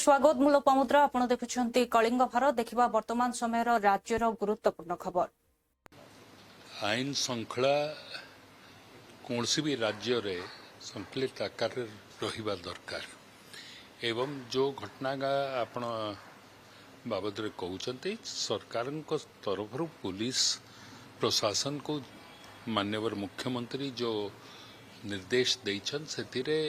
स्वागत मूल पमुद्रा आपण देखुछंती कलिंग भारत देखिबा वर्तमान समय राज्यर गुरुत्वपूर्ण खबर। आईन श्रृंखला कौन सी भी राज्य रे संकलित आकार रहिबा दरकार एवं जो घटना आपण बाबद रे कहउचंती सरकार को तरफ पुलिस प्रशासन को माननीय मुख्यमंत्री जो निर्देश देइछन सेतिरे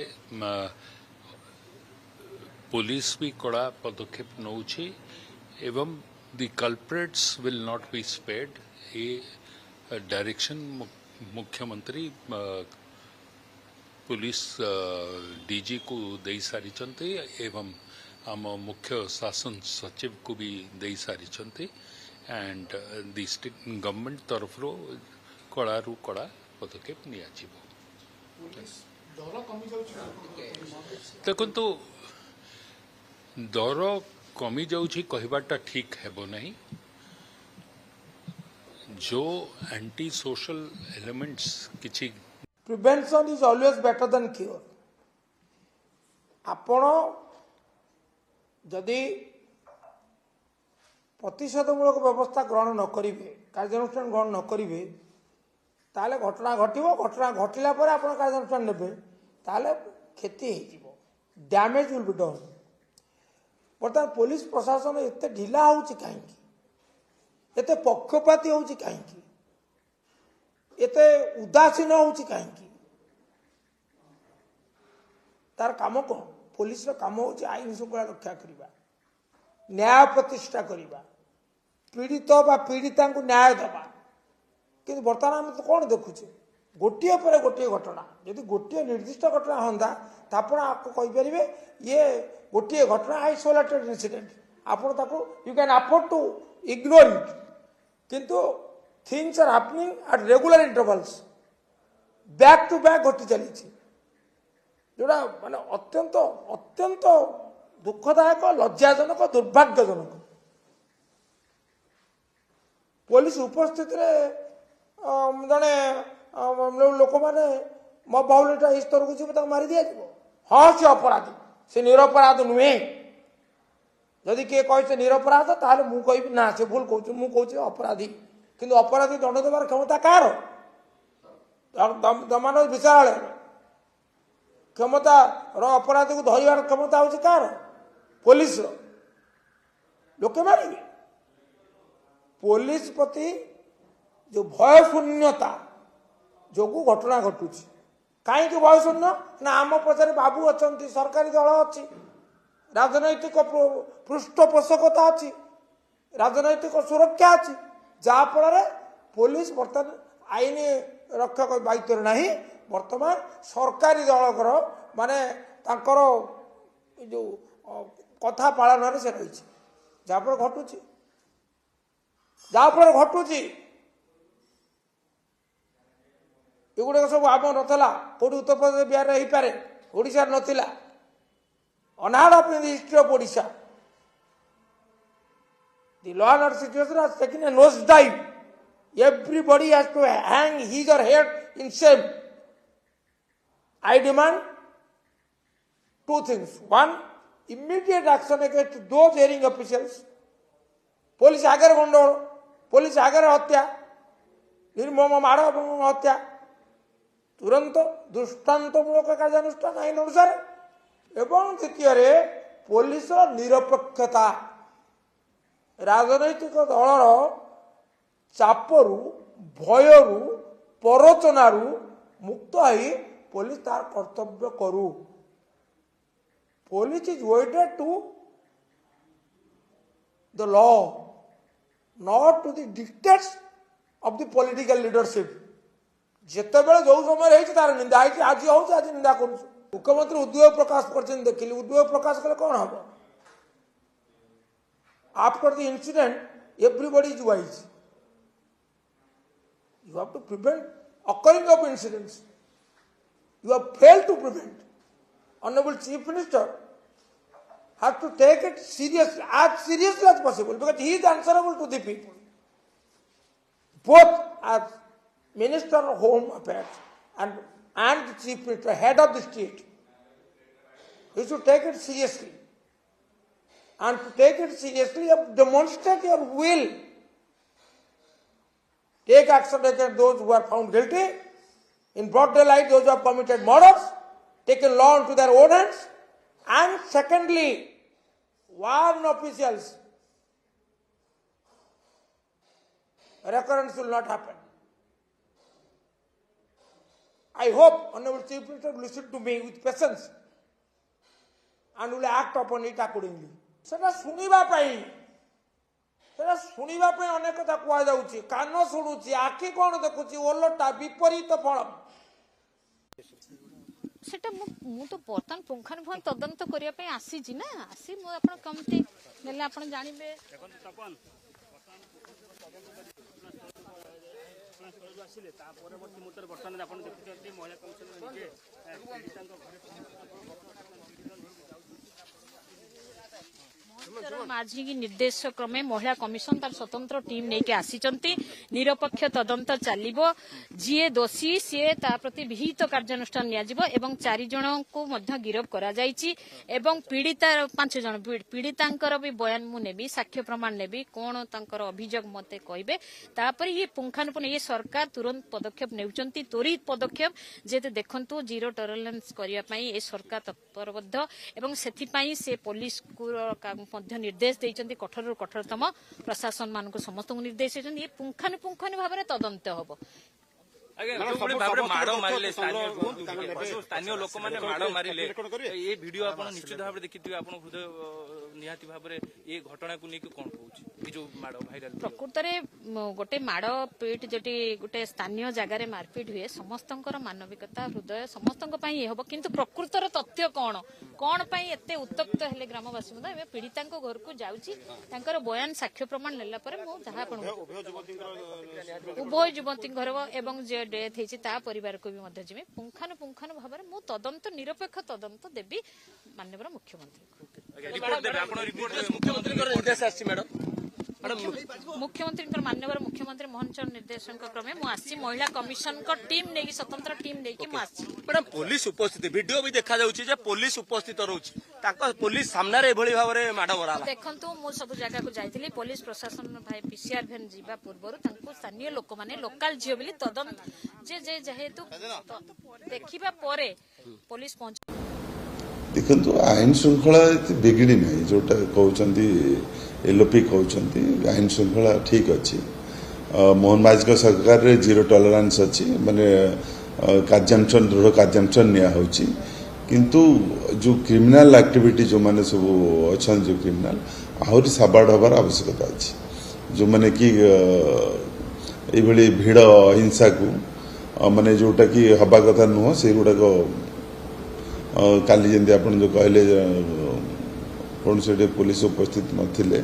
पुलिस भी कड़ा पदक्षेप नौछि एवं the culprits will not be spade A direction मुख्यमंत्री पुलिस डीजी को दे सारी एवं आम मुख्य शासन सचिव को भी दे सारी एंड द गवर्नमेंट तरफ कड़ा रु कड़ा पदक्षेप निया देखो दर कमी जाउछि कहबाटा ठीक हेबो नहीं। जो एंटी सोशल एलिमेंट्स किछि prevention is always better than cure. आपण जदि प्रतिषेधमूलक व्यवस्था ग्रहण न करिवे कार्यानुष्ठान ग्रहण न करिवे ताले घटना घटिबो घटना घटिला पर आपण कार्यानुष्ठान नेबे ताले क्षति हे जिवो डैमेज विल बी डन। बर्तमान पुलिस प्रशासन एते ढिला होउछि काहेकि एते पक्षपाती होउछि काहेकि एते उदासीन होउछि काहेकि तार काम कोन पुलिस रो काम होउछि आईन श्रृंखला रक्षा करिबा न्याय प्रतिष्ठा करिबा पीड़ित बा पीड़िता को न्याय दबा किंतु बर्तमान हम तो कोन देखुछे गोटिए पर गोटिए घटना यदि गोटिए निर्दिष्ट घटना होंदा तापण आपको कहि परिबे ये गोटिए घटना आइसोलेटेड इंसिडेंट आपण ताको you can afford to ignore it किंतु things are happening at regular intervals back to back घटी चली जोड़ा माने अत्यंत अत्यंत दुखदायक लज्जाजनक दुर्भाग्यजनक पुलिस उपस्थित रे जने लोक मैंने मो बाहुलटा इस स्तर को जीव मारी दिया हाँ से अपराधी से निरपराध नुहे जदि किए कहे निरपराध ताहले मु कहि ना से भूल कहूँ मु कहूँ अपराधी किंतु अपराधी दंड देवार क्षमता कार दमान विशाल क्षमता अपराधी को धरवार क्षमता हूँ कार पुलिस लोके मारे पुलिस प्रति जो भय शून्यता जो घटना घटुची कहीं भय शून्य ना आम पचारे बाबू अच्छा सरकारी दल अच्छी राजनैतिक पृष्ठपोषकता अच्छी राजनैतिक सुरक्षा अच्छी जहाँफल पुलिस बर्तमान आईन रक्षक दायित्व ना बर्तमान सरकारी दलकर माने तांकर जो कथा पालन से रही जहाँफल घटुची जहाँफल घटुची एगुड़ाक सब आम नाला कौटी उत्तर प्रदेश बिहार हो पारे ओडिशा नथिला unheard of the history of Odisha the law and order situation has taken a nose dive everybody has to hang his or head in shame I demand two things one immediate action against those erring officials police आगे गंडगोल police आगे हत्या निर्मम माड़ हत्या तुरंत दृष्टान्तमूलक कार्यानुष्ठान आईन अनुसार एवं द्वितीय पुलिस निरपेक्षता राजनैतिक दलर चापरू भयरू प्ररोचनारू मुक्त हो पुलिस तार कर्तव्य करू police is wedded to the law not to the dictates of the political leadership जिते बेले जो समय तार निंदा आज आज निंदा कर मुख्यमंत्री उद्वेग प्रकाश कर देखिए उद्वेग प्रकाश कले कौन हम after the incident everybody is wise you have to prevent occurring of incidents you have failed to prevent honourable chief minister have to take it seriously as possible because he is answerable to the people both as Minister of Home Affairs and the Chief Minister, head of the state. You should take it seriously. and to take it seriously, demonstrate your will. Take action against those who are found guilty. In broad daylight, those who have committed murders, taken law into their own hands. And secondly, warn officials. Recurrence will not happen. I hope Honorable Chief Minister will listen to me with patience and will act upon it accordingly. ସେଟା ଶୁଣିବା ପାଇଁ ଅନେକ କଥା କୁହାଯାଉଛି, କାନ ଶୁଣୁଛି, ଆଖି କ'ଣ ଦେଖୁଛି, ଓଲଟା ବିପରୀତ ଫଳ। সেটা ମୁଁ ତ ବର୍ତ୍ତମାନ ପୁଙ୍ଖାନୁପୁଙ୍ଖ ତଦନ୍ତ କରିବା ପାଇଁ ଆସିଛି ନା, ଆସି ମୁଁ ଆପଣ କେମିତି ନେଲେ ଆପଣ ଜାଣିବେ। ଆସିଲେ ତା ପରବର୍ତ୍ତୀ ମୁହୂର୍ତ୍ତରେ ବର୍ତ୍ତମାନ ଆପଣ ଦେଖୁଛନ୍ତି ମହିଳା କମିଶନର ନିଜେ ପୀଡ଼ିତାଙ୍କ ଘରେ माझी निर्देश क्रमे महिला कमिशन तार स्वतंत्र टीम नहीं आसी निरपेक्ष तदंत चलो जी दोषी सी प्रति विहित कार्यानुष्ठान नियाजिबो चारि जन को गिरफ करा जायछि एवं पीड़िता 5 जन पीड़ितांकर भी बयान मु नेबी साक्ष्य प्रमाण नेबी कोन तांकर अभियोग मते कहबे तापर ये पुंखानुपुन ये सरकार तुरंत पदक्षेप नेउचंती त्वरित पदक्षेप जेते देखंतु जीरो टॉलरेंस करिया पई ए सरकार तत्परबद्ध एवं सेथि पई से पुलिस को निर्देश देइचंती कठोर कठोरतम प्रशासन मान को समस्त निर्देश देइचंती ये पुंखानुपुंखानु भाव में तदंत होबो। स्थानीय लोक मैंने माड़ मारे ये वीडियो आप निश्चित भाव देखिए आप हृदय निहाती भाव ये घटना को लेकिन कौन कहूँ जो माड़ भाइराल प्रकृत में गोटे माड़ पीट जो गोटे स्थानीय जगार मारपीट हुए समस्त मानविकता हृदय समस्त ये हम किंतु प्रकृतर तथ्य कौन कौन एत उत्तप्त हेले ग्रामवासी पीड़िता घर को जाऊँगी बयान साक्ष्य प्रमाण नेला उभय युवती घर एवं जे डेथ होती परिवार को भी जीवी पुंखानुपुंखानु भाव में मु तदंत निरपेक्ष तदंत देवी माननीय मुख्यमंत्री माननीय मुख्यमंत्री मोहन चरण निर्देश क्रमे मुझे महिला कमिशन टीम नहीं स्वतंत्र टीम नहीं मैडम पुलिस उपस्थित वीडियो भी देखा जाउछि पुलिस उपस्थित रहुछि पुलिस सामने एभली भाव में माड़ मरा देखंतु मु सब जगह को जाइथिली पुलिस प्रशासन भाई पीसीआर भ्यान जीवा पूर्व स्थानीय लोक माने लोकल झियो बोली तदंत जे जे जेहेतु देखिबा परे पुलिस पहुंच देखो आईन श्रृंखला बिगड़ी ना जोटा कहते एलओपी कहते आईन श्रृंखला ठीक अच्छी मोहन माझी सरकार रे जीरो टॉलरेंस अच्छी माने कार्यानुष्ठान दृढ़ कार्यानुष्ठान निया होची किंतु जो क्रिमिनल एक्टिविटी जो माने सब अच्छा जो क्रिमिनल आहरी साबाड़ हबार आवश्यकता अच्छी जो माने कि ये भिड़ हिंसा को माने जोटा कि हवा कथा नुह से गुड़ाक काली जमी आप जो कहले कौन से पुलिस उपस्थित नथिले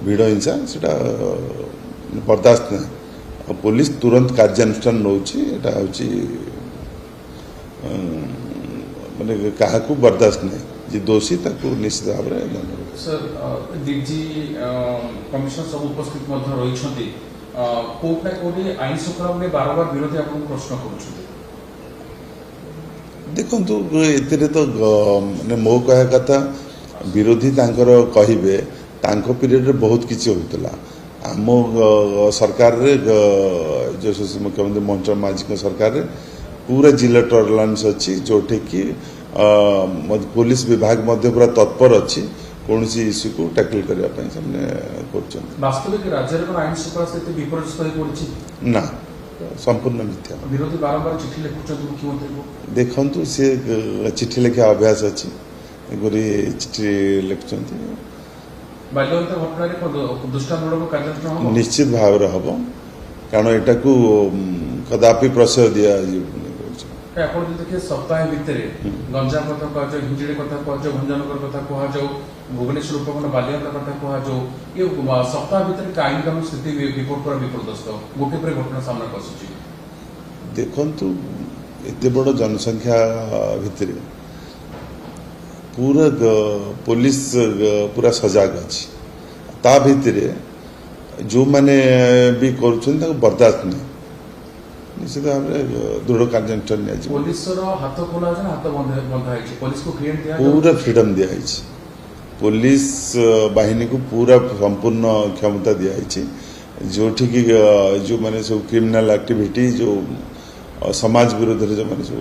भिड़ हिंसा सेटा बर्दाश्त ना पुलिस तुरंत कार्यानुष्ठान नौची एटा होची माने काहा को बर्दाश्त नहीं जी दोषी ताको निश्चित भाव में सर डीजी कमिशनर सब उपस्थित मध्य रही छथि कोर्ट ना कोर्ट आईन श्रृंखला में बार बार विरोधी आपन प्रश्न करूछथि देखंतु एतिरे तो माने मो कहा कथा विरोधी तांकर कहिबे तांको पीरियड रे बहुत किछि होतला आम सरकार रे जो मुख्यमंत्री मोहन चरण माझी सरकार रे पूरा जिला टॉलरेंस अच्छी जोटे कि पुलिस विभाग मध्य पूरा तत्पर अच्छी कौन सी इश्यू को टैकल करने कर वास्तविक राज्य आईन श्रृंखला स्थिति विपर्यस्त ना संपूर्ण मिथ्या विरोधी बारंबार चिठी लिखुଛନ୍ତି मुख्यमंत्री को देखंतु से चिठी लिखा अभ्यास अच्छी गोरी चिठी लिखुଛନ୍ତି बाल्यवंत घटना दुष्टामूलक कार्यानुष्ठान निश्चित भाव रे हबो कारण एटा को कदापि प्रश्रय दिया ଆପଣ ଦେଖିବେ ସପ୍ତାହ ଭିତରେ ଗଞ୍ଜାମ କଥା କୁହାଯାଉ ହିଞ୍ଜିଳି କଥା କୁହାଯାଉ ଭଞ୍ଜନଗର କଥା କୁହାଯାଉ ଭୁବନେଶ୍ୱର ଉପକଣ୍ଡ ବାଲିଯାତ୍ରା କଥା କୁହାଯାଉ ଏ ସପ୍ତାହ ଭିତରେ ଆଇନ କାନୁନ ସ୍ଥିତି ବିପର୍ଯ୍ୟସ୍ତ ଗୋଟେ ପରେ ଘଟଣା ସାମ୍ନାକୁ ଆସୁଛି ଦେଖନ୍ତୁ ଏତେ ବଡ଼ ଜନସଂଖ୍ୟା ଭିତରେ पूरा पुलिस पूरा सजग अच्छी ता भितरे जो माने भी कर बर्दाश्त नहीं निश्चित भाव में दृढ़ कार्यानुष्ठान पुलिस हाथ खोला हाथ बंधा पुलिस को पूरा फ्रीडम दिया पुलिस बाहिनी को पूरा संपूर्ण क्षमता दिखाई जो ठीक जो माने सब क्रिमिनल एक्टिविटी जो समाज विरोध जो माने सब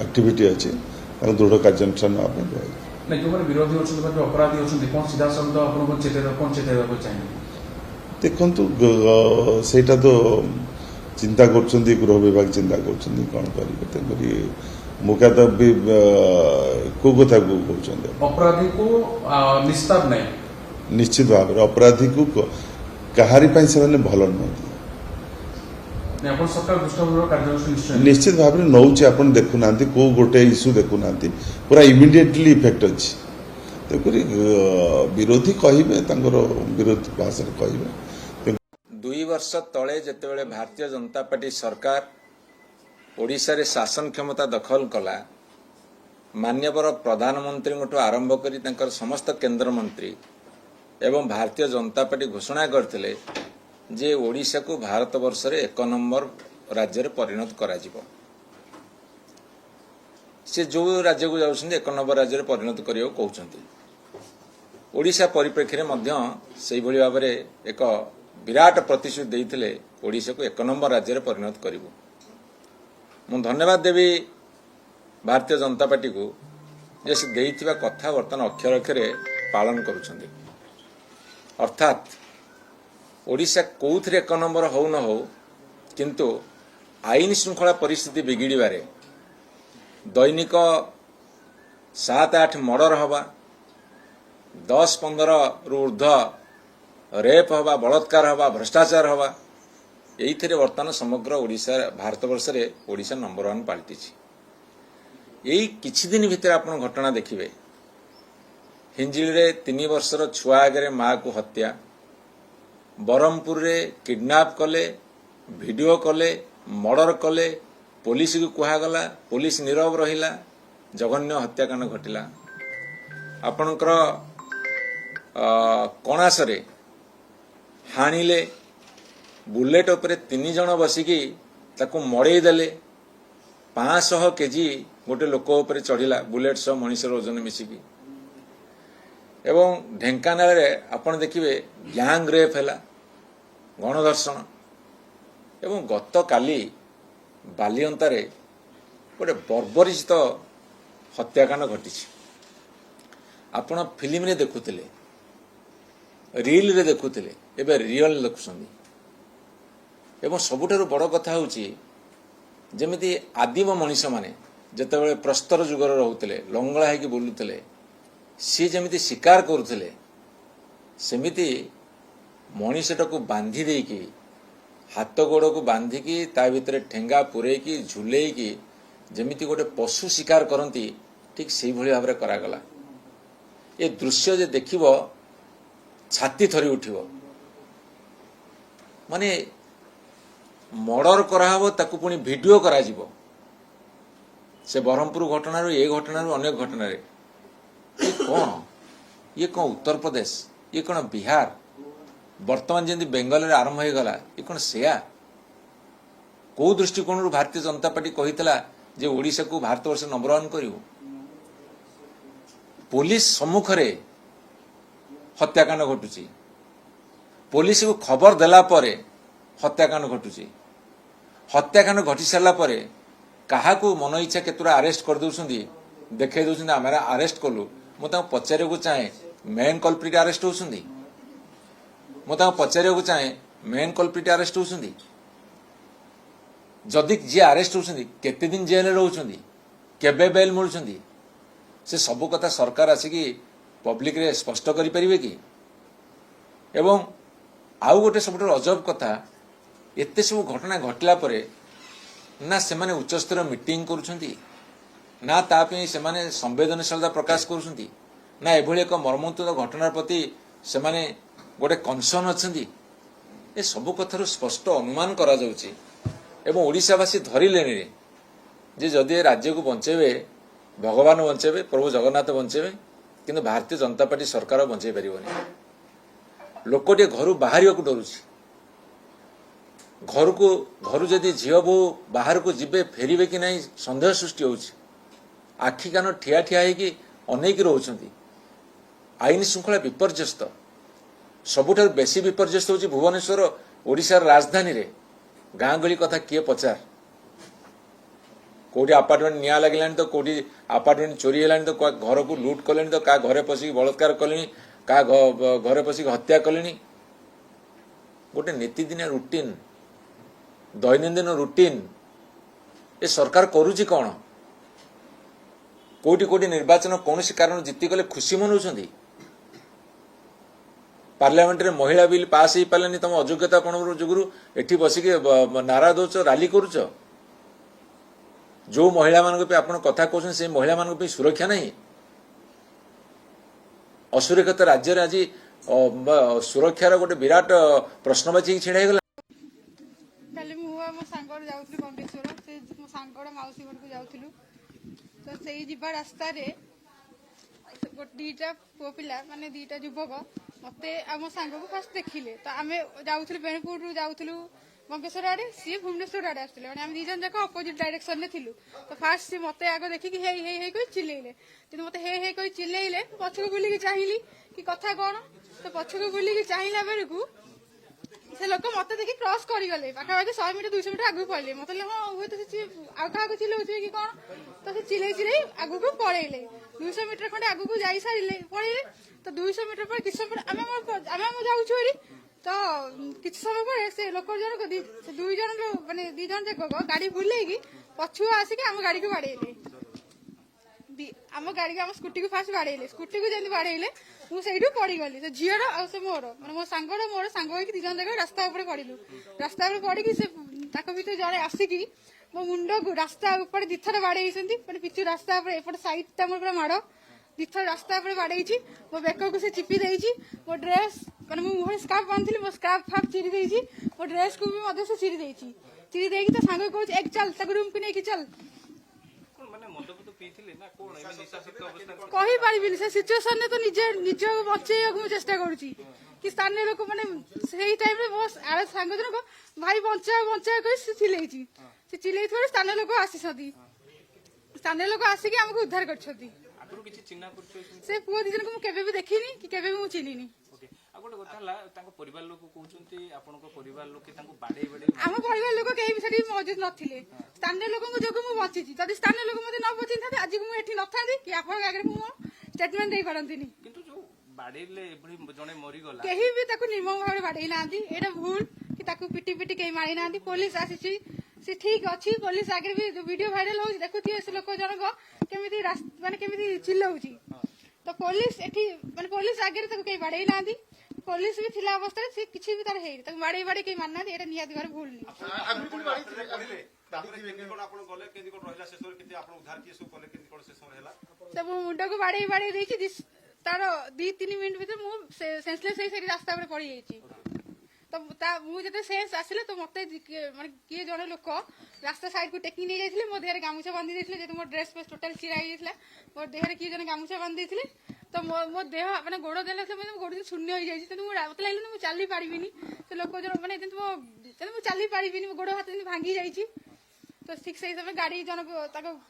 एक्टिविटी अच्छी दृढ़ कार्यानुष्ठान नहीं जो विरोधी अच्छे जो अपराधी अच्छे कौन सीधा शब्द आपको चेताइबा चाहिए देखु सेटा तो चिंता कर गृह विभाग चिंता कर मुख्यतः भी को कथा को कहते अपराधी को निस्तार नहीं निश्चित भाव में अपराधी को कहारी से भल नुहति निश्चित भाव में नौचे आप देखुना को गोटे इश्यू देखुना पूरा इमिडिएटली इफेक्ट अच्छी तेक विरोधी कहे विरोध भाषा कहे 2 वर्ष तले जितेबाला भारतीय जनता पार्टी सरकार ओडिशा रे शासन क्षमता दखल कला मान्यवर प्रधानमंत्री आरंभ करी तांकर समस्त केंद्र मंत्री एवं भारतीय जनता पार्टी घोषणा करथिले जे ओडिशा को भारत वर्ष रे 1 नंबर राज्य रे परिणत करा जिवो से जो राज्य को जाउछन्ती 1 नंबर राज्य रे परिणत करियो कहउछन्ती ओडिशा परिप्रेक्षी रे मध्य सेही भली भाबरे एक विराट प्रतिश्रुति देइथिले ओडिशा को 1 नंबर राज्य रे परिणत करिवो मु धन्यवाद देवी भारतीय जनता पार्टी को जे से देइथिबा कथा वर्तमान अक्षर अक्षरे पालन करूछन्ती अर्थात ओडिशा कोउथरे 1 नंबर हो न हो किंतु आईन श्रृंखला परिस्थिति बिगिड़बारे दैनिक 7-8 मर्डर हवा 10-15 रु ऊर्ध्व रेप हवा बलात्कार हवा भ्रष्टाचार हवा यही वर्तमान समग्र ओडिशा भारतवर्ष रे ओडिशा नंबर 1 पाल्टी यही किछि दिन भितर आपण घटना देखिबे हिंजिल रे 3 वर्षर छुआ आगे माँ को हत्या बरहमपुर रे किडनैप कले वीडियो कले मर्डर कले पुलिस को कुहागला पुलिस नीरव रहिला जघन्य हत्याकांड घटिला आपणकर कणासरे हाणिले बुलेट उपरे 3 जन बसिकी ताकू मड़े देले 500 केजी गोटे लोक उपरे चढ़िला बुलेट सह मनीषर ओजन मिसिकी एवं ढेंकानाल रे आपण देखिबे गैंग रेप हैला गणधर्षण एवं गत काली बालियंता रे गोटे बर्बरित हत्याकांड घटी आपण फिल्म रे देखुतिले रील रे देखुतिले एबे रियल देखुछन्ती एवं सबुठारु बड़ कथा होची जेमिति आदिम मनीष माने जेतेबेले प्रस्तर जुगर रहुतिले लंगळा हेकी बुलुतिले सी जमिति शिकार करुथिले सेमिति मनीषटा को बांधी देकी हाथ गोड़ को बांधिकी ता भितर ठेंगा पुरेकी झुलेकी जमिति गोटे पशु शिकार करती ठीक से भली भाव में करागला ये दृश्य जे देखिबो छाती थरी उठिबो माने मर्डर कराहबो ताकू पुणी वीडियो करा जिवो से बरहमपुर घटना ये घटना अनेक घटना ये कौन उत्तर प्रदेश ये कौन बिहार वर्तमान जमी बेंगल आरंभ हो गला ये कौन सेया कौ दृष्टिकोण भारतीय जनता पार्टी कही जे ओडिशा को भारतवर्ष नंबर 1 करिवो पुलिस सम्मुख रे हत्याकांड घटुची पुलिस को खबर देला परे हत्याकांड घटुची हत्याकांड घटी सारा परे काहाकू मन इच्छा केतुरा अरेस्ट कर दउछन्ती देखे दउछन्ती हमरा अरेस्ट कलु मु पचारे को चाहे मेन कल्प्रिट अरेस्ट होउछन्ती मु पचारे को चाहे मेन कल्प्रिट अरेस्ट होउछन्ती जदि जी अरेस्ट होउछन्ती केते दिन जेल रहउछन्ती केबे बेल मिलुछन्ती से सब कथा सरकार आसिकी पब्लिक रे स्पष्ट करि परिबे कि एवं आउ गोटे सब अजब कथा एते सब घटना घटला परे ना से माने उच्च स्तर मीटिंग करूछन्ती ना तापे से माने संवेदनशीलता प्रकाश करूछन्ती ना एभली एक मर्मन्तुद घटना प्रति से माने गोटे कनसर्न अछन्ती ए सब कथार स्पष्ट अनुमान करा जाउची एवं ओडिशावासी धरिलेनी जे जदि राज्य को बंचेबे भगवान बंचेबे प्रभु जगन्नाथ बंचेबे किंतु भारतीय जनता पार्टी सरकार बंचेई परिबनी लोकटे घर बाहर को डरुची घर जदि झील बो बाहर को जीवे फेरबे कि नहीं सन्देह सृष्टि होउची आखि कान ठिया ठिया होगी अनेक रोचंती आईन श्रृंखला विपर्यस्त सबुठार बेसी विपर्यस्त होची भुवनेश्वर ओडिशार राजधानी रे गाँ गली कथा किए पचार कोटी अपार्टमेंट निया लगे तो कोटी अपार्टमेंट चोरी है तो घर को लुट कले तो क्या घरे पशिक बलात्कार कले क्या घरे पशिक हत्या कले गोटे नीतिदिन रुटीन दैनंदिन रुटीन ए सरकार करुची कौन कोटी कोटी निर्वाचन कौन कारण जीति गले खुशी मनाउछंती पार्लियामेंट रे महिला बिल पास हो पारे तुम अयोग्यता कोण जुगुरु एठी बसिक नारा दौच राली करुच जो महिला मान आप कथा कहते से महिला मान सुरक्षा नहीं असुरक्षित राज्य आज सुरक्षार गोटे विराट प्रश्नवाची छिड़ा गला काली मो सांगर जाऊथि बंदेश्वर से मो सांगर माउसी घर को जाउथिलु तो सेई जिबा रास्ता रे दीटा पुओ पिला माने दीटा युवक मते आम सांग को फास्ट देखिले तो आमे जाउथिलु बेणपुर रु जाउथिलु बंकेश्वर आड़े सी भुवनेश्वर आड़े आसले माने आम दी जन जाक अपोजिट डायरेक्शन में थिलु तो फास्ट सी मते आगे देखि कि हे हे हे कोइ चिल्लेले तो मते हे हे कोइ चिल्लेले पछको बुली के चाहिली कि कथा कोन तो पछको बुली के चाहिला बेरकू से लोक मत देखि क्रॉस करी गले पाखापाखि 100 मीटर 200 मीटर आगु पड़े मत हुए तो से आउ क्या चिल्लाउथे कि कौन तो से चिल्ले आगु को पड़ेले 200 मीटर खंडे आगु को जाई सारिले पड़ेले तो 200 मीटर पर किस समय आम जाऊँ तो किसी समय पर से लोक जन से दुई जन माने दी जन जाक गाड़ी बुलेगी पछुआ आसिक आम गाड़ी को बाड़ेले आम गाड़ी को आम स्कूटी को फास्ट बाड़ेले स्कूटी को जमी बाड़ेले मुझे पड़गली तो झीर से मोर मैं मो सांगर मोर सांग दी जन जाक रास्ता पड़लु रास्ता पड़ी से भर जड़े आसिकी मो मुंड को रास्ता दीथर बाड़े मैंने पिछु रास्ता एपट सैड मोर पूरा माड़ दीथर रास्ता बाड़े मो बेक को से चिपी देती मो ड्रेस मैंने मुहर स्कार्फ बांधी मो स्कार्फ फाफ चिरी देती मो ड्रेस को भी चिरी देती चिरी देकी तो सांग कह एक चल रूम को लेकिन चल कही पारि से सिचुएशन तो निज बचे चेष्टा करुच्ची कि स्थानीय लोक मैंने से टाइम मो आड़ सांग जनक भाई बचा बचा कही चिल्लैची से चिल्लै स्थानीय लोक आसी स्थानीय लोक आसिक आमको उद्धार कर पुओ दी जन को केबे भी देखिनी कि केबे भी चिन्हिनी आम परिवार लोक कहीं भी मौजूद नथिले स्थानीय लोक जो बची जब स्थानीय लोक मत न बची था आज मुझे न था कि आप आगे स्टेटमेंट दे पारती कहीं भी निर्मम भाव बाड़े ना यहाँ भूल कि पिटी पिटी कहीं मारी ना पुलिस आसी से ठीक अच्छी पुलिस आगे भी वीडियो भाइराल हो देखुए से लोक जनक केमी माने केमी चिल्लाऊँ तो पुलिस एठी माने पुलिस आगे कहीं बाड़े ना पुलिस भी थिला अवस्था से किसी भी तार है बाड़े बाड़े कहीं मानना एटा नियाद घर भूल नहीं सब मुंड को बाड़े बाड़े देछि तार 2-3 मिनट भीतर मु सेंसलेस हे रास्ता पर पड़ी जाइछि तो मुझे सेंस आसिले तो मत माने किए जने लोक रास्ता साइड को टेकिंग नहीं जाइथिले मो देहरे गामुछा बांधी देथिले जे मो ड्रेस पे टोटल चिरा जाइथिला मो देहरे किए जने गामुछा बांधी देथिले तो मो देह मैंने गोड़ देले गोड़ शून्य हो जाइछि तो मत लागले मु चली पारिबिनी से लोक जन माने मु चली पारिबिनी गोड़ हाथ भांगी जाइछि तो ठीक से समय गाड़ी जनक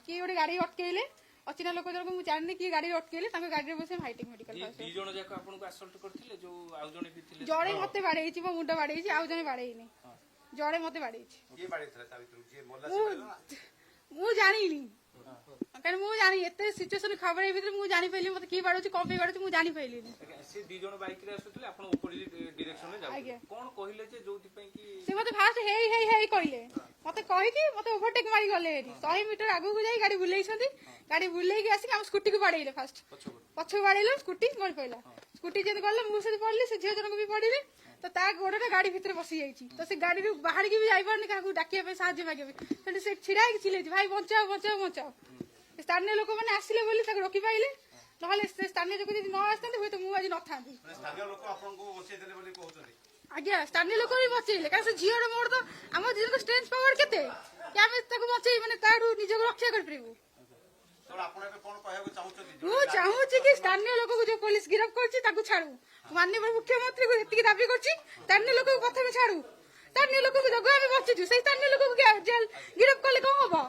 किए गोटे गाड़ी अटकेले अचिना लोक जनक मु जाननी कि गाड़ी अटकेले गाड़ी बसे हाईटेक मेडिकल दी जण जाक आपन को असल्ट करथिले जो आउ जणे भी थिले जड़े मते बाड़ेछि मो मुंड बाड़ेछि आउ जणे बाड़ेइनी जड़े मते बाड़ेछि के बाड़ेथला ता भितर जे मोल्ला मु जानिनी कारण मु जानी एते सिचुएशन खबर ए भीतर मु जानि पइली मते की बाड़ुछि कोन पे बाड़ुछि मु जानि पइली से दी जण बाइक रे आसुथिले आपन ऊपर डायरेक्शन में जाउ कोन कहिले जे जोति पई की से मते फास्ट हे कहिले मते कहि कि मते ओवरटेक मारी गले हेरी 100 मीटर आगु को जाई गाड़ी बुलेइछंती गाड़ी बुलेइ के आसी हम स्कूटी को बाड़ेइले फास्ट पछो बाड़ेइले स्कूटी गड़ पइला स्कूटी जे गले मु से पड़ली से झियो जन को भी पड़िले तो ता गोड़टा गाड़ी भीतर बसी जाइछि तो से गाड़ी रू बाहर की भी जाई पारनी काकू डाकिया पे साहाଯ୍य मागे तो से छिड़ा के चिल्लै भाई बचाओ बचाओ बचाओ स्थानीय लोक मैंने आसिले बोली ताको रोकी पाइले नहले स्थानीय लोक यदि न आसते हुए तो मु आज न थांती स्थानीय लोक आपन को बसै देले बोली कहउछथि आज्ञा स्थानीय लोक भी बचैले कारण से झियो रे मोर तो हम झियो को स्ट्रेंथ पावर केते कि हम ताको बचै माने ताडू निज को रक्षा कर परबो तो आपन ए कोन कहबो चाहउछथि मु चाहूछि कि स्थानीय लोक को जो पुलिस गिरफ्त करछि ताको छाडू माननीय मुख्यमंत्री को एतिकी दाबी करछि स्थानीय लोक को प्रथम छाडू स्थानीय लोक को जगह हम बचिछु से स्थानीय लोक को जेल गिरफ्त करले कोन होबो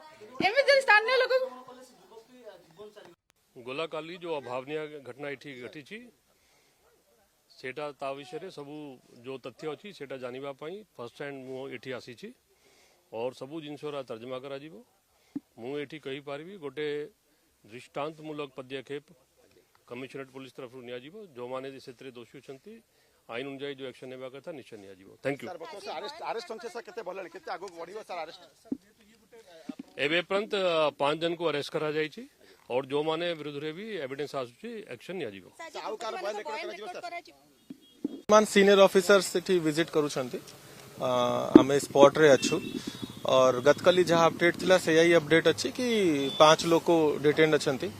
एमे स्थानीय लोक गोलाकाली जो अभावनीय घटना ये घटी सेटा ता विषय सब जो तथ्य अच्छी सेटा जानिबा पई फर्स्ट हैंड मु एठी आसीची और सबू जिनसरा तर्जमा करा जीवो मु एठी कहि पारबी गोटे दृष्टांतमूलक पदक्षेप कमिशनरेट पुलिस तरफ निया जीवो जो माने सेतरे दोषी छंती आईन अनुसार जो एक्शन नेबा कथा निश्चय निया जीवो थैंक यू एबे पर्यंत 5 जन को अरेस्ट करा जायछि और जो माने विरुद्ध रे भी एविडेंस आसुछि एक्शन निया जीवो मान सीनियर ऑफिसर्स सेठी विजिट करूछंती आमे स्पॉट रे अछु और गतकली जहाँ अपडेट थिला से यही अपडेट अच्छी कि 5 लोग को डिटेन्ड अछंती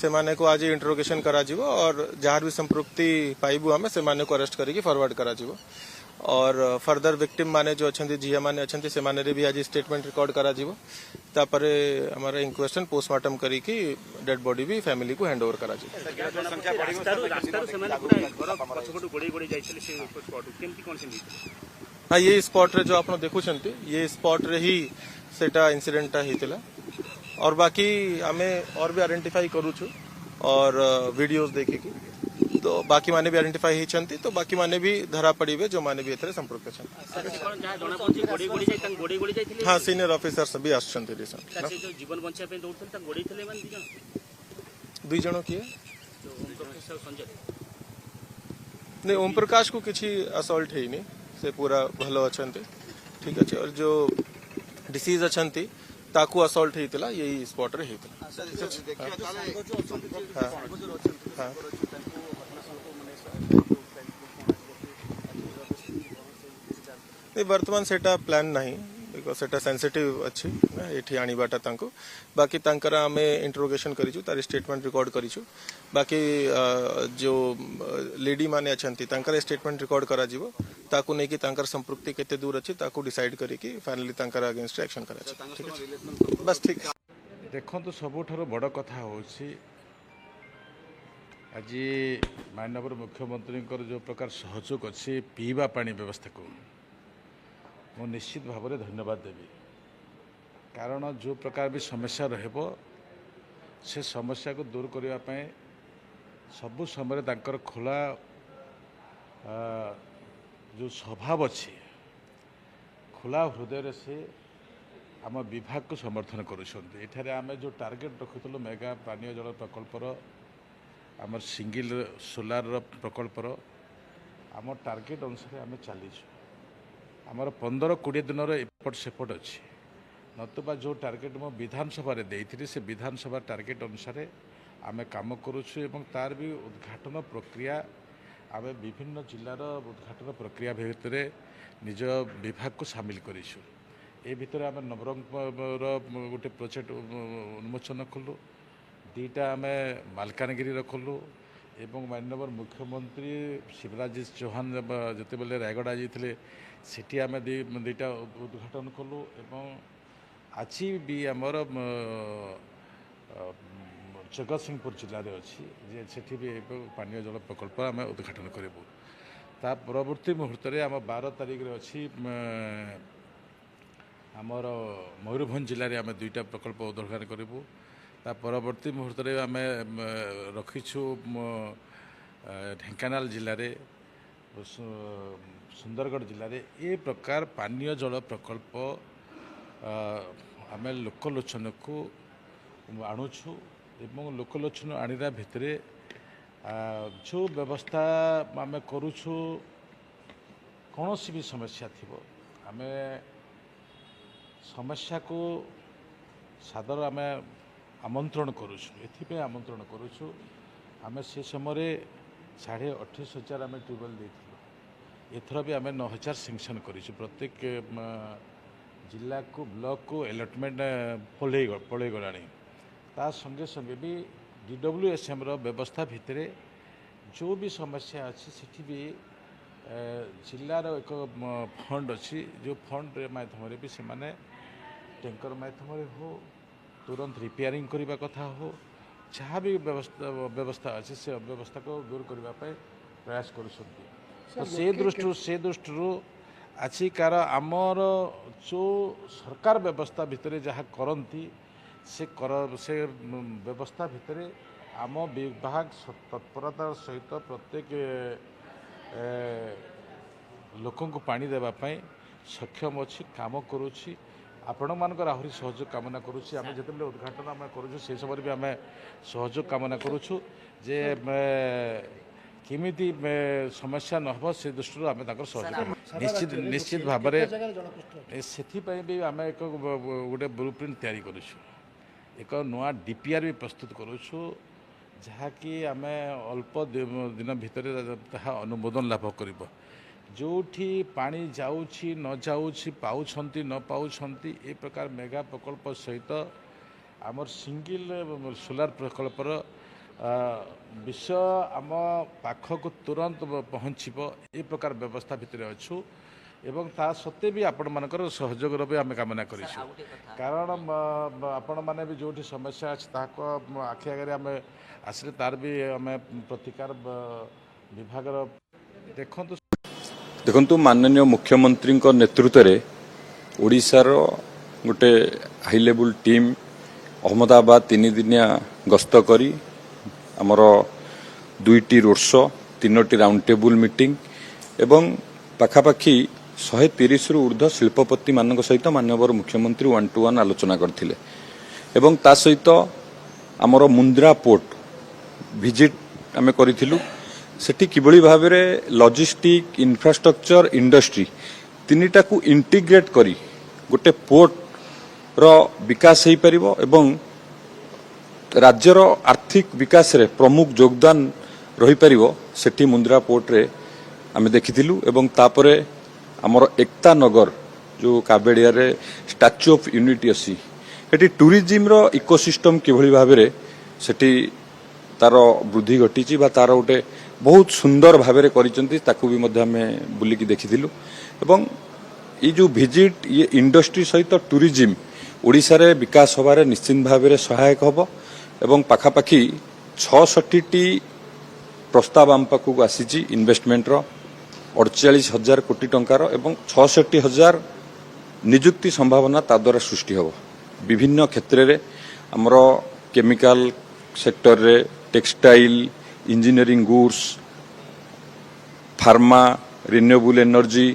से माने को आज इंट्रोगेशन करा जीवो और जहाँ भी संपृक्ति पाइबु आमे से माने को अरेस्ट करिकी फॉरवर्ड करा जीवो और फर्दर विक्टिम माने जो अछंती झिया माने अछंती से माने रे भी आज स्टेटमेंट रिकॉर्ड करा जीवो तापरे हमारा इंक्वेशन पोस्टमार्टम करिकी डेड बॉडी भी फैमिली को हैंडओवर करा जीवो हाँ ये स्पॉट रे जो आप देखुंत ये स्पॉट रे ही सेटा इंसिडेंट होता और बाकी आमे और भी आइडेंटिफाई करूछु और वीडियोस देखिकी तो बाकी माने भी आइडेंटिफाई होती तो बाकी माने भी धरा पड़े जो माने भी एथरे संपर्क छन हाँ सीनियर ऑफिसर सभी आछंती जीवन बंचा पे दौड़थन त गोड़ी थले मान दुई जण किए नहीं ओम प्रकाश को किछि असॉल्ट है नहीं से पूरा भलो अछंती ठीक अछि और जो डिसीज अछंती ताकू असॉल्ट हेतिला यही स्पॉट रे हेतिला नहीं वर्तमान सेटा प्लान नहीं बिकॉज सेटा सेंसिटिव अच्छी एठी आनीबाटा तांको बाकी तांकर आमे इंट्रोगेशन करिछु तार स्टेटमेंट रिकॉर्ड करिछु बाकी जो लेडी माने अछंती तांकर स्टेटमेंट रिकॉर्ड करा जीवो ताकू नै कि तांकर संपृक्ति केते दूर अछि ताकू डिसाइड करी कि फाइनली तांकर अगेंस्ट एक्शन करा ठीक है बस ठीक देखो तो सबुठार बड़ कथा होछि आज माननीय मुख्यमंत्री जो प्रकार सहयोग अच्छी पीवा पानी व्यवस्था को मु निश्चित भाव में धन्यवाद देवी कारण जो प्रकार भी समस्या रहबो से समस्या को दूर करने सबु समय तांकर खोला जो स्वभाव अच्छी खोला हृदय से आम विभाग को समर्थन करुँच आम जो टार्गेट रखुलु मेगा पानीय जल प्रकल्पर आम सिंगिल सोलार प्रकल्पर आम टार्गेट अनुसार आम चलीचु आमर 15-20 दिन एपट सेपट अच्छी नतुबा जो टार्गेट मो विधानसभा देती से विधानसभा टार्गेट अनुसार आम कम करुचु तार भी उद्घाटन प्रक्रिया आम विभिन्न जिलार उद्घाटन प्रक्रिया भितर निज विभाग को सामिल करूँ ए भितर आम नवरंगपुर गोटे प्रोजेक्ट उन्मोचन कलु 2टा आम मालकानगिरी रखलु एवं माननीय मुख्यमंत्री शिवराज चौहान जिते बेले रायगड़ा जाते सेठी आम 2टा उद्घाटन कलु एवं आज भी आमर जगतसिंहपुर जिले अच्छी जे सेठी भी पानीय जल प्रकल्प आम उद्घाटन करूँ ता परवर्ती मुहूर्त में आम 12 तारिख अच्छी आमर मयूरभंज जिले में आम 2टा प्रकल्प उद्घाटन करूँ ता परवर्ती मुहूर्त में आम रखीछु ढेंकानाल जिले में सुंदरगढ़ जिले में ये प्रकार पानीय जल प्रकल्प आम लोकलोचन को आणुछु एवं लोकलोचन आणिरा भितर जो व्यवस्था आम करुछु कौन भी समस्या थी आम समस्या को सादर आम आमंत्रण करुछु एथि आमंत्रण करुछु आम से समय 28,500 आम ट्यूबवेल देथिलु एथर भी आम 9,000 सेंक्शन करूँ प्रत्येक जिला को ब्लॉक को अलॉटमेंट पड़े गला ता संगे संगे भी DWSM व्यवस्था भितर जो भी समस्या अच्छी सेठी भी जिलार एक फंड अच्छी जो फंड माध्यम भी से माने टैंकर माध्यम हो तुरंत रिपेयरिंग करने कथा हो जहाँ भी व्यवस्था अच्छी से व्यवस्था को दूर करने प्रयास कर तो से दृष्टि अच्छी कार आमर जो सरकार व्यवस्था भितर जहाँ करती से व्यवस्था भितर आम विभाग तत्परतार सहित प्रत्येक ଲୋକଙ୍କୁ ପାଣି ଦେବା ପାଇଁ ସକ୍ଷମ ଅଛି, କାମ କରୁଛି। ଆପଣମାନଙ୍କର ଆହୁରି ସହଯୋଗ କାମନା କରୁଛି। ଆମେ ଯେତେବେଳେ ଉଦ୍ଘାଟନ ଆମେ କରୁଛୁ ସେହି ସମୟରେ ବି ଆମେ ସହଯୋଗ କାମନା କରୁଛୁ ଯେ କେମିତି ସମସ୍ୟା ନ ହେବ ସେ ଦୃଷ୍ଟିରୁ ଆମେ ତାଙ୍କର ସହଯୋଗ ନିଶ୍ଚିତ ଭାବରେ ସେଥିପାଇଁ ବି ଆମେ ଏକ ଗୋଟେ ବ୍ଲୁ ପ୍ରିଣ୍ଟ ତିଆରି କରୁଛୁ, ଏକ ନୂଆ DPR ବି ପ୍ରସ୍ତୁତ କରୁଛୁ, ଯାହାକି ଆମେ ଅଳ୍ପ ଦିନ ଭିତରେ ତାହା ଅନୁମୋଦନ ଲାଭ କରିବ। ଯେଉଁଠି ପାଣି ଯାଉଛି ନ ଯାଉଛି, ପାଉଛନ୍ତି ନ ପାଉଛନ୍ତି, ଏ ପ୍ରକାର ମେଗା ପ୍ରକଳ୍ପ ସହିତ ଆମର ସିଙ୍ଗିଲ ସୋଲାର ପ୍ରକଳ୍ପର ବିଷୟ ଆମ ପାଖକୁ ତୁରନ୍ତ ପହଞ୍ଚିବ, ଏ ପ୍ରକାର ବ୍ୟବସ୍ଥା ଭିତରେ ଅଛୁ ଏବଂ ତା ସତ୍ତ୍ୱେ ବି ଆପଣମାନଙ୍କର ସହଯୋଗର ବି ଆମେ କାମନା କରିଛୁ। କାରଣ ଆପଣମାନେ ବି ଯେଉଁଠି ସମସ୍ୟା ଅଛି ତାହାକୁ ଆଖି ଆଗରେ ଆମେ ଆସିଲେ ତାର ବି ଆମେ ପ୍ରତିକାର ବିଭାଗର ଦେଖନ୍ତୁ ମାନନୀୟ ମୁଖ୍ୟମନ୍ତ୍ରୀଙ୍କ ନେତୃତ୍ୱରେ ଓଡ଼ିଶାର ଗୋଟେ ହାଇ ଲେବୁଲ ଟିମ୍ ଅହମ୍ମଦାବାଦ 3 ଦିନିଆ ଗସ୍ତ କରି ଆମର 2ଟି ରୋଡ୍ ଶୋ, 3ଟି ରାଉଣ୍ଡ ଟେବୁଲ ମିଟିଂ ଏବଂ ପାଖାପାଖି 130ରୁ ଉର୍ଦ୍ଧ୍ୱ ଶିଳ୍ପପତିମାନଙ୍କ ସହିତ ମାନ୍ୟବର ମୁଖ୍ୟମନ୍ତ୍ରୀ 1-to-1 ଆଲୋଚନା କରିଥିଲେ ଏବଂ ତା ସହିତ ଆମର ମୁନ୍ଦ୍ରା ପୋର୍ଟ ଭିଜିଟ୍ ଆମେ କରିଥିଲୁ। ସେଠି କିଭଳି ଭାବରେ ଲଜିଷ୍ଟିକ୍, ଇନଫ୍ରାଷ୍ଟ୍ରକ୍ଚର, ଇଣ୍ଡଷ୍ଟ୍ରି ତିନିଟାକୁ ଇଣ୍ଟିଗ୍ରେଟ୍ କରି ଗୋଟେ ପୋର୍ଟର ବିକାଶ ହୋଇପାରିବ ଏବଂ ରାଜ୍ୟର ଆର୍ଥିକ ବିକାଶରେ ପ୍ରମୁଖ ଯୋଗଦାନ ରହିପାରିବ। ସେଠି ମୁନ୍ଦ୍ରା ପୋର୍ଟରେ ଆମେ ଦେଖିଥିଲୁ ଏବଂ ତାପରେ ଆମର ଏକତା ନଗର ଯେଉଁ କାବେଡ଼ିଆରେ ଷ୍ଟାଚ୍ୟୁ ଅଫ୍ ୟୁନିଟି ଅଛି, ସେଠି ଟୁରିଜିମ୍ର ଇକୋସିଷ୍ଟମ୍ କିଭଳି ଭାବରେ ସେଠି ତାର ବୃଦ୍ଧି ଘଟିଛି ବା ତାର ଗୋଟେ ବହୁତ ସୁନ୍ଦର ଭାବରେ କରିଛନ୍ତି, ତାକୁ ବି ମଧ୍ୟ ଆମେ ବୁଲିକି ଦେଖିଥିଲୁ ଏବଂ এই ଯେଉଁ ଭିଜିଟ୍ ଇଏ ଇଣ୍ଡଷ୍ଟ୍ରି ସହିତ ଟୁରିଜିମ୍ ଓଡ଼ିଶାରେ ବିକାଶ ହେବାରେ ନିଶ୍ଚିତ ଭାବରେ ସହାୟକ ହେବ ଏବଂ ପାଖାପାଖି 66ଟି ପ୍ରସ୍ତାବ ଆମ ପାଖକୁ ଆସିଛି ଇନଭେଷ୍ଟମେଣ୍ଟର 48,000 କୋଟି ଟଙ୍କାର ଏବଂ 66,000 ନିଯୁକ୍ତି ସମ୍ଭାବନା ତା ଦ୍ୱାରା ସୃଷ୍ଟି ହେବ। ବିଭିନ୍ନ କ୍ଷେତ୍ରରେ ଆମର କେମିକାଲ ସେକ୍ଟରରେ, textile, engineering goods, Pharma, renewable energy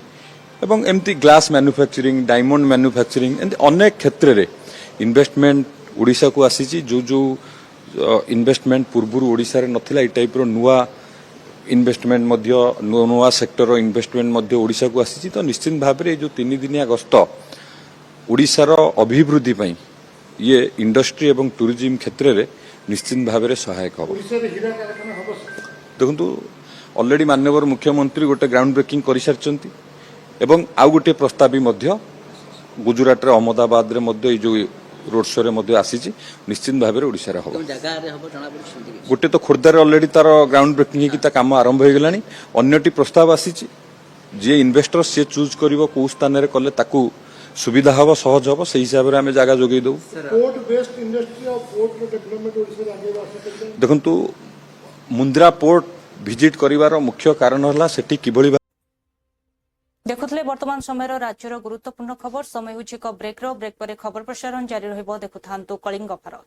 এবং এমতি গ্লাস ম্যানুফ্যাকচারিং, ডায়মন্ড ম্যানুফ্যাকচারিং এমতি অনেক ক্ষেত্রে ইনভেস্টমেন্ট ওড়িশাকু আসিছি। যে ইনভেস্টমেন্ট পূর্বরু ওড়িশারে নথিলা এই টাইপর নূয়া ইনভেস্টমেন্ট মধ্য নূয়া সেক্টর ইনভেস্টমেন্ট মধ্য ওড়িশাকু আসিছি। তো নিশ্চিত ভাবে এই যে 3 দিনিয়া গস্ত ওড়িশার অভিবৃদ্ধি পাই ইয়ে ইন্ডস্ট্রি এবং ট্যুরিজম ক্ষেত্রে নিশ্চিত ভাবে সহায়ক হব। দেখুন অলরেডি মাননীয় মুখ্যমন্ত্রী গোটে গ্রাউন্ড ব্রেকিং করে সারিছেন এবং আউ গোটে প্রস্তাব গুজরাটরে অহমদাবাদরে মধ্যে এই যে রোড শোরে মধ্যে আসিছি, নিশ্চিত ভাবে ওড়িশার হব। গোটে তো খোর্ধারে অলরেডি তার গ্রাউন্ড ব্রেকিং হয়ে তা কাম আরম্ভ হয়ে গলানি। অন্যটি প্রস্তাব আসিছি, যে ইনভেস্টর সে চুজ করিব কোউ স্থাନରେ কলে তাকু সুবিধা হব, সহজ হব, সেই হিসাবে আমি জায়গা যোগাই দেবু। দেখুন মুন্দ্রা পোর্ট ভিজিট করিবার মুখ্য কারণ হল সেটি কিভাবে দেখুলে বর্তমান সময়ের রাজ্যের গুরুত্বপূর্ণ খবর। সময় হচ্ছে এক ব্রেক পরে খবর প্রসারণ জারি রহব। দেখুথান্তু কলিঙ্গ ভারত।